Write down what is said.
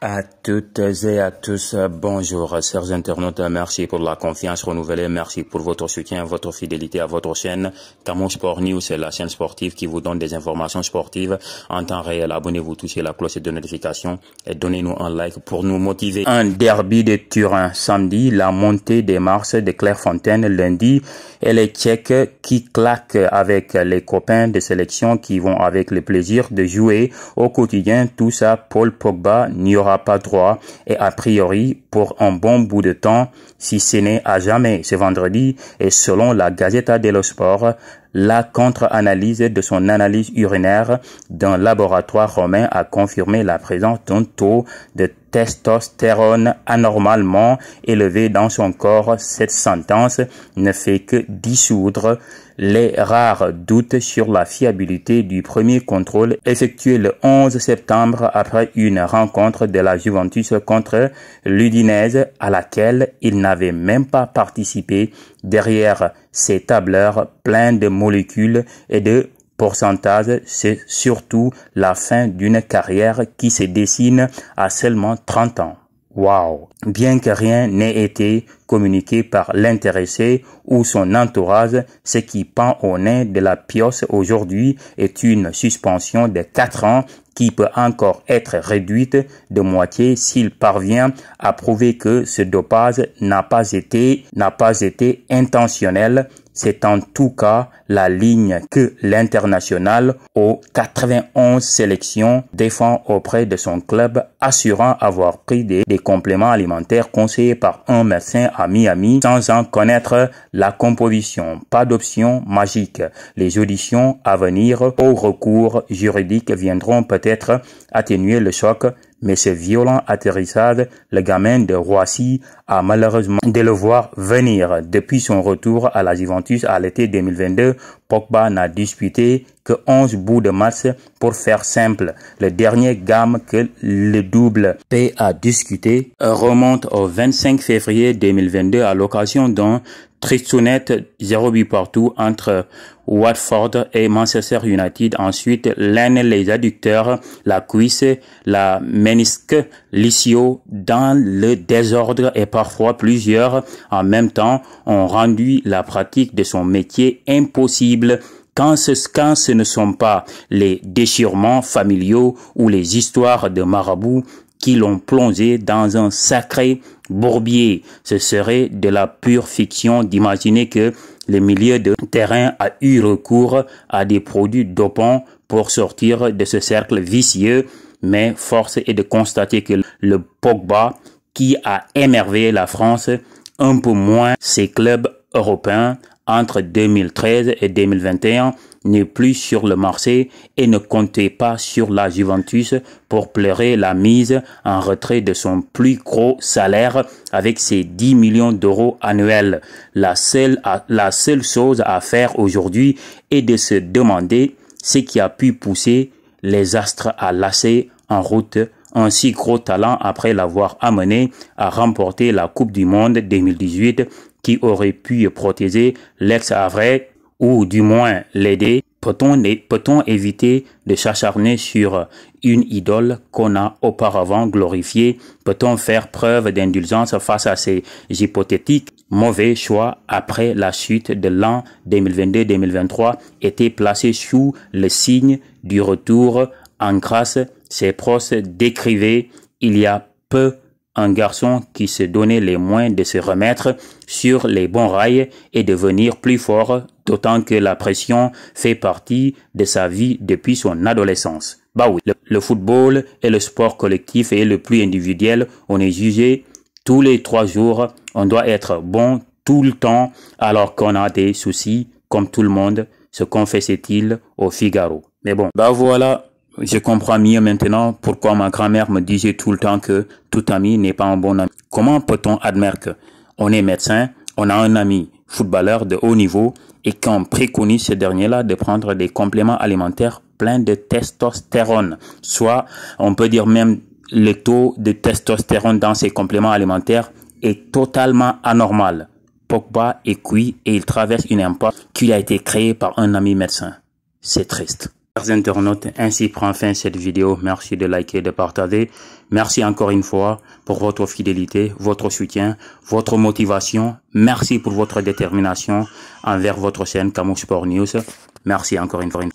À toutes et à tous, bonjour, chers internautes, merci pour la confiance renouvelée, merci pour votre soutien, votre fidélité à votre chaîne. Camon Sport News, c'est la chaîne sportive qui vous donne des informations sportives en temps réel. Abonnez-vous, touchez la cloche de notification et donnez-nous un like pour nous motiver. Un derby de Turin samedi, la montée des Mars de Clairefontaine lundi et les Tchèques qui claquent avec les copains de sélection qui vont avec le plaisir de jouer au quotidien. Tout ça, Paul Pogba n'y aura pas droit et a priori pour un bon bout de temps, si ce n'est à jamais ce vendredi. Et selon la Gazzetta dello Sport, la contre-analyse de son analyse urinaire d'un laboratoire romain a confirmé la présence d'un taux de testostérone anormalement élevé dans son corps. Cette sentence ne fait que dissoudre les rares doutes sur la fiabilité du premier contrôle effectué le 11 septembre après une rencontre de la Juventus contre l'Udinese à laquelle il n'avait même pas participé. Derrière ces tableurs pleins de molécules et de pourcentage, c'est surtout la fin d'une carrière qui se dessine à seulement 30 ans. Wow! Bien que rien n'ait été communiqué par l'intéressé ou son entourage, ce qui pend au nez de la pioche aujourd'hui est une suspension de 4 ans qui peut encore être réduite de moitié s'il parvient à prouver que ce dopage n'a pas été intentionnel. C'est en tout cas la ligne que l'international aux 91 sélections défend auprès de son club, assurant avoir pris des compléments alimentaires conseillés par un médecin à Miami sans en connaître la composition. Pas d'option magique. Les auditions à venir au recours juridique viendront peut-être atténuer le choc, mais ce violent atterrissage, le gamin de Roissy a malheureusement de le voir venir. Depuis son retour à la Juventus à l'été 2022, Pogba n'a disputé que 11 bouts de match. Pour faire simple, le dernier gamme que le double P a discuté remonte au 25 février 2022 à l'occasion d'un tristounette 0 but partout entre Watford et Manchester United. Ensuite, l'aine, les adducteurs, la cuisse, la ménisque, l'ischio dans le désordre et parfois plusieurs en même temps ont rendu la pratique de son métier impossible. Quand ce ne sont pas les déchirements familiaux ou les histoires de marabouts qui l'ont plongé dans un sacré bourbier. Ce serait de la pure fiction d'imaginer que le milieu de terrain a eu recours à des produits dopants pour sortir de ce cercle vicieux, mais force est de constater que le Pogba qui a émerveillé la France, un peu moins ses clubs européens entre 2013 et 2021, n'est plus sur le marché et ne comptait pas sur la Juventus pour pleurer la mise en retrait de son plus gros salaire avec ses 10 millions d'euros annuels. La seule chose à faire aujourd'hui est de se demander ce qui a pu pousser les astres à lasser en route un si gros talent après l'avoir amené à remporter la Coupe du Monde 2018 qui aurait pu protéger l'ex-Havre ou du moins l'aider. Peut-on éviter de s'acharner sur une idole qu'on a auparavant glorifiée? Peut-on faire preuve d'indulgence face à ces hypothétiques mauvais choix après la chute de l'an 2022-2023 était placé sous le signe du retour en grâce? Ses proches décrivaient il y a peu un garçon qui se donnait les moyens de se remettre sur les bons rails et devenir plus fort, d'autant que la pression fait partie de sa vie depuis son adolescence. Bah oui, le football est le sport collectif et le plus individuel. On est jugé tous les 3 jours. On doit être bon tout le temps alors qu'on a des soucis comme tout le monde, se confessait-il au Figaro. Mais bon, bah voilà. Je comprends mieux maintenant pourquoi ma grand-mère me disait tout le temps que tout ami n'est pas un bon ami. Comment peut-on admettre qu'on est médecin, on a un ami footballeur de haut niveau et qu'on préconise ce dernier-là de prendre des compléments alimentaires pleins de testostérone? Soit, on peut dire même le taux de testostérone dans ces compléments alimentaires est totalement anormal. Pogba est cuit et il traverse une impasse qui a été créée par un ami médecin. C'est triste. Chers internautes, ainsi prend fin cette vidéo. Merci de liker et de partager. Merci encore une fois pour votre fidélité, votre soutien, votre motivation. Merci pour votre détermination envers votre chaîne Camouche Sport News. Merci encore une fois.